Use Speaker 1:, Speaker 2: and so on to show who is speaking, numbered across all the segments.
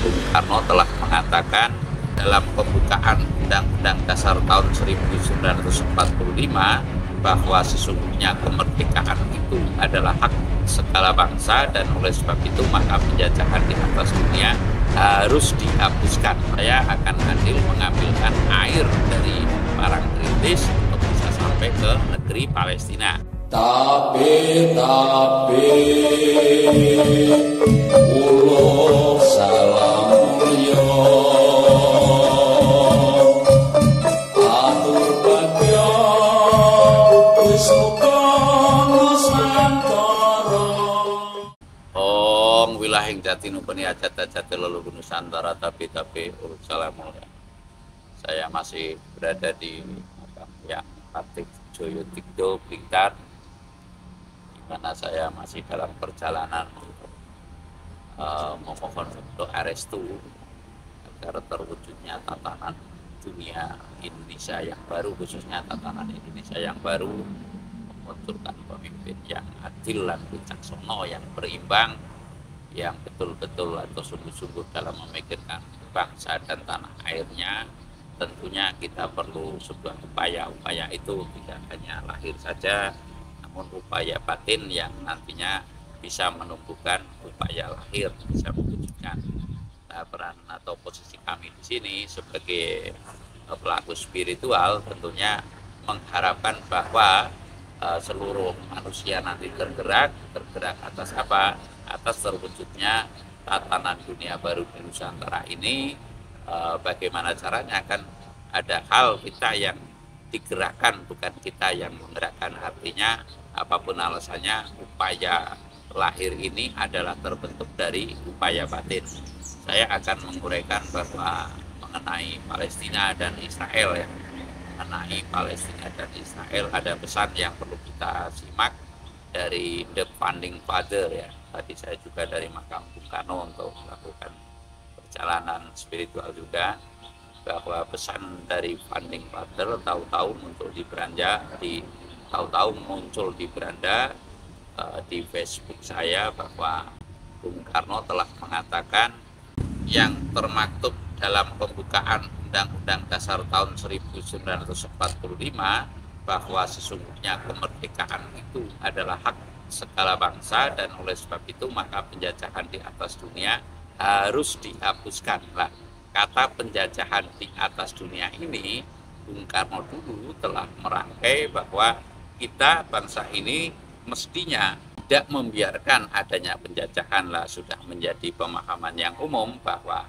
Speaker 1: Bung Karno telah mengatakan dalam pembukaan Undang-Undang Dasar tahun 1945 bahwa sesungguhnya kemerdekaan itu adalah hak segala bangsa, dan oleh sebab itu maka penjajahan di atas dunia harus dihapuskan. Saya akan adil mengambilkan air dari Parangtritis untuk bisa sampai ke negeri Palestina.
Speaker 2: Tapi ulo salam mulya atur bagya wis muga nusantara.
Speaker 1: Om wilahing jatinu peni ajat-ajat leluhur Nusantara tapi urut salam mulya. Saya masih berada di makam yang Patik Joyo Tigdo Blitar, karena saya masih dalam perjalanan memohon untuk restu agar terwujudnya tatanan dunia Indonesia yang baru, khususnya tatanan Indonesia yang baru, memunculkan pemimpin yang adil dan bijaksana, yang berimbang, yang betul-betul atau sungguh-sungguh dalam memikirkan bangsa dan tanah airnya. Tentunya kita perlu sebuah upaya itu tidak hanya lahir saja, namun upaya batin yang nantinya bisa menumbuhkan upaya lahir, bisa mewujudkan. Nah, peran atau posisi kami di sini sebagai pelaku spiritual tentunya mengharapkan bahwa seluruh manusia nanti tergerak atas apa? Atas terwujudnya tatanan dunia baru di Nusantara ini. Bagaimana caranya, kan ada hal kita yang digerakkan, bukan kita yang menggerakkan. Artinya apapun alasannya, upaya lahir ini adalah terbentuk dari upaya batin. Saya akan menguraikan bahwa mengenai Palestina dan Israel, ya, mengenai Palestina dan Israel ada pesan yang perlu kita simak dari The Founding Father, ya. Tadi saya juga dari makam Bung Karno untuk melakukan perjalanan spiritual juga, bahwa pesan dari Founding Father tahu-tahu muncul di beranda di Facebook saya, bahwa Bung Karno telah mengatakan yang termaktub dalam pembukaan Undang-Undang Dasar tahun 1945 bahwa sesungguhnya kemerdekaan itu adalah hak segala bangsa, dan oleh sebab itu maka penjajahan di atas dunia harus dihapuskan. Lah, kata penjajahan di atas dunia ini Bung Karno dulu telah merangkai bahwa kita bangsa ini mestinya tidak membiarkan adanya penjajahan. Lah, sudah menjadi pemahaman yang umum bahwa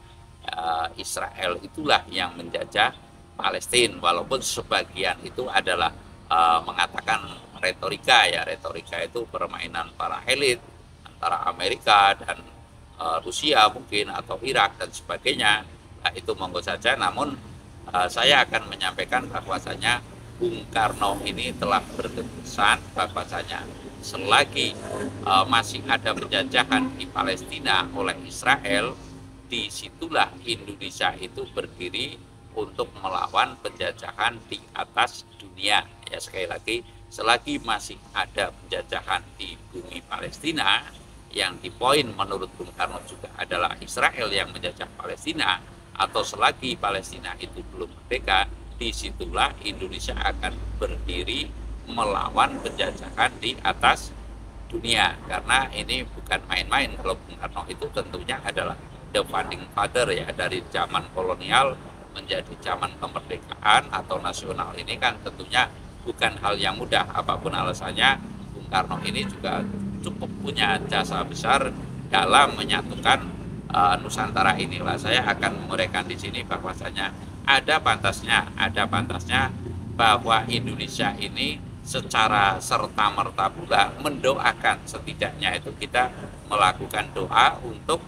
Speaker 1: Israel itulah yang menjajah Palestina, walaupun sebagian itu adalah mengatakan retorika, ya. Retorika itu permainan para elit antara Amerika dan Rusia mungkin, atau Irak dan sebagainya. Nah, itu monggo saja. Namun saya akan menyampaikan bahwasanya Bung Karno ini telah berkeputusan bahwasanya selagi masih ada penjajahan di Palestina oleh Israel, disitulah Indonesia itu berdiri untuk melawan penjajahan di atas dunia. Ya, sekali lagi, selagi masih ada penjajahan di bumi Palestina, yang di poin menurut Bung Karno juga adalah Israel yang menjajah Palestina, atau selagi Palestina itu belum merdeka, disitulah Indonesia akan berdiri melawan penjajahan di atas dunia. Karena ini bukan main-main. Kalau Bung Karno itu tentunya adalah the founding father, ya, dari zaman kolonial menjadi zaman kemerdekaan atau nasional. Ini kan tentunya bukan hal yang mudah. Apapun alasannya, Bung Karno ini juga cukup punya jasa besar dalam menyatukan Nusantara inilah. Saya akan menguraikan di sini bahwasanya ada pantasnya bahwa Indonesia ini secara serta-merta pula mendoakan, setidaknya itu kita melakukan doa untuk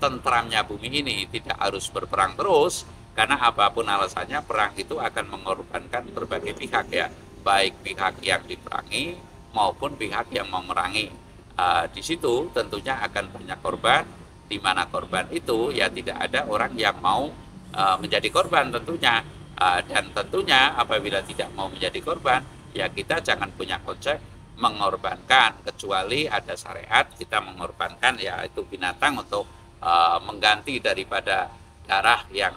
Speaker 1: tentramnya bumi ini. Tidak harus berperang terus, karena apapun alasannya perang itu akan mengorbankan berbagai pihak, ya, baik pihak yang diperangi maupun pihak yang memerangi. Di situ tentunya akan banyak korban, di mana korban itu ya tidak ada orang yang mau menjadi korban tentunya. Dan tentunya apabila tidak mau menjadi korban, ya kita jangan punya konsep mengorbankan, kecuali ada syariat kita mengorbankan, yaitu binatang untuk mengganti daripada darah yang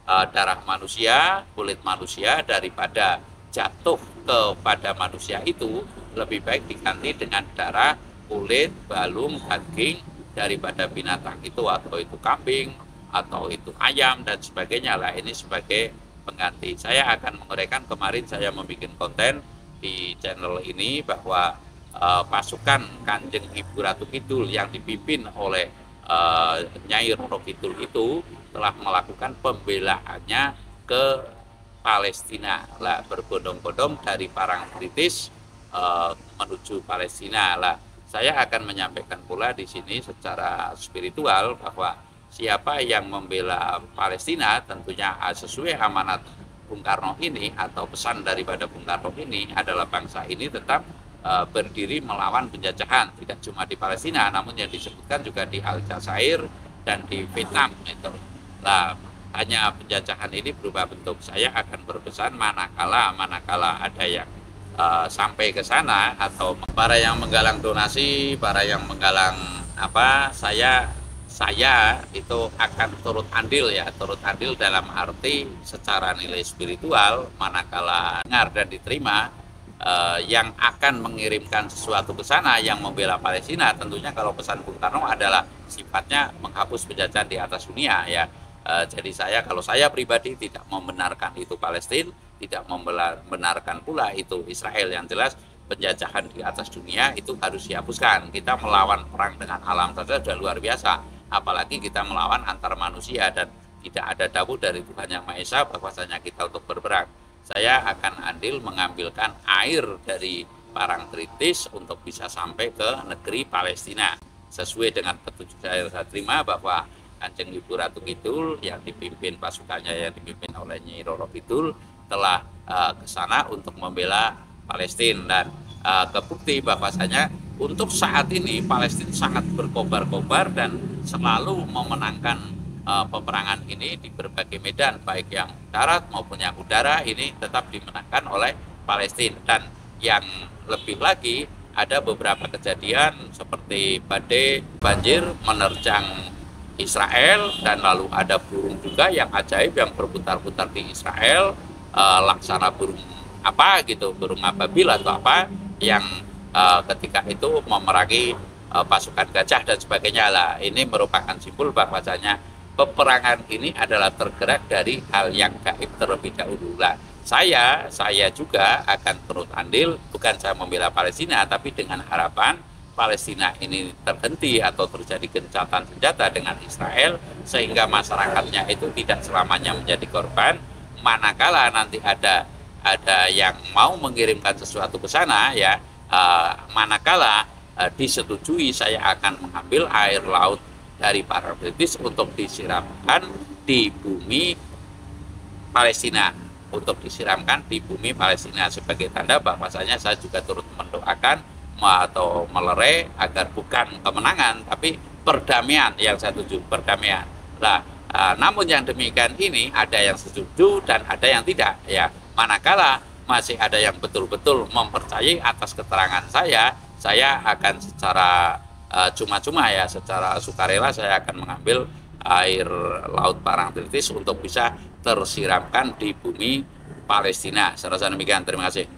Speaker 1: darah manusia, kulit manusia, daripada jatuh kepada manusia itu lebih baik diganti dengan darah, kulit, balung, daging daripada binatang itu, atau itu kambing atau itu ayam dan sebagainya lah. Ini sebagai pengganti. Saya akan menguraikan, kemarin saya membuat konten di channel ini bahwa pasukan Kanjeng Ibu Ratu Kidul yang dipimpin oleh Nyai Roro Kidul itu telah melakukan pembelaannya ke Palestina lah, berbondong-bondong dari Parangtritis menuju Palestina lah. Saya akan menyampaikan pula di sini secara spiritual bahwa siapa yang membela Palestina tentunya sesuai amanat Bung Karno ini atau pesan daripada Bung Karno ini adalah bangsa ini tetap berdiri melawan penjajahan, tidak cuma di Palestina namun yang disebutkan juga di Aljazair dan di Vietnam itu. Nah, hanya penjajahan ini berubah bentuk. Saya akan berpesan manakala ada yang sampai ke sana atau para yang menggalang donasi, para yang menggalang apa, saya itu akan turut andil ya, turut andil dalam arti secara nilai spiritual manakala dengar dan diterima yang akan mengirimkan sesuatu ke sana yang membela Palestina. Tentunya kalau pesan Bung Karno adalah sifatnya menghapus penjajahan di atas dunia ya. Jadi kalau saya pribadi tidak membenarkan itu Palestina, tidak membenarkan pula itu Israel. Yang jelas penjajahan di atas dunia itu harus dihapuskan. Kita melawan perang dengan alam saja sudah luar biasa, apalagi kita melawan antar manusia, dan tidak ada dawuh dari Tuhan Yang Maha Esa bahwasanya kita untuk berperang. Saya akan andil mengambilkan air dari Parangtritis untuk bisa sampai ke negeri Palestina sesuai dengan petunjuk saya terima bahwa Kanjeng Ibu Ratu Kidul yang dipimpin pasukannya yang dipimpin oleh Nyai Roro Kidul telah ke sana untuk membela Palestina, dan kebukti bahwasanya untuk saat ini Palestina sangat berkobar-kobar dan selalu memenangkan peperangan ini di berbagai medan, baik yang darat maupun yang udara, ini tetap dimenangkan oleh Palestina. Dan yang lebih lagi ada beberapa kejadian seperti badai banjir menerjang Israel, dan lalu ada burung juga yang ajaib yang berputar-putar di Israel, laksana burung apa gitu, burung ababil atau apa yang ketika itu memerangi pasukan gajah dan sebagainya lah. Ini merupakan simbol bahwasanya peperangan ini adalah tergerak dari hal yang gaib terlebih dahulu lah. Saya juga akan turut andil, bukan saya membela Palestina, tapi dengan harapan Palestina ini terhenti atau terjadi gencatan senjata dengan Israel sehingga masyarakatnya itu tidak selamanya menjadi korban. Manakala nanti ada yang mau mengirimkan sesuatu ke sana ya, manakala disetujui, saya akan mengambil air laut dari Parangtritis untuk disiramkan di bumi Palestina, untuk disiramkan di bumi Palestina sebagai tanda bahwasanya saya juga turut mendoakan atau melerai agar bukan kemenangan tapi perdamaian yang saya tuju, perdamaian. Nah, namun yang demikian ini ada yang setuju dan ada yang tidak ya. Manakala masih ada yang betul-betul mempercayai atas keterangan saya akan secara cuma-cuma ya, secara sukarela saya akan mengambil air laut Parangtritis untuk bisa tersiramkan di bumi Palestina. Saya rasa demikian, terima kasih.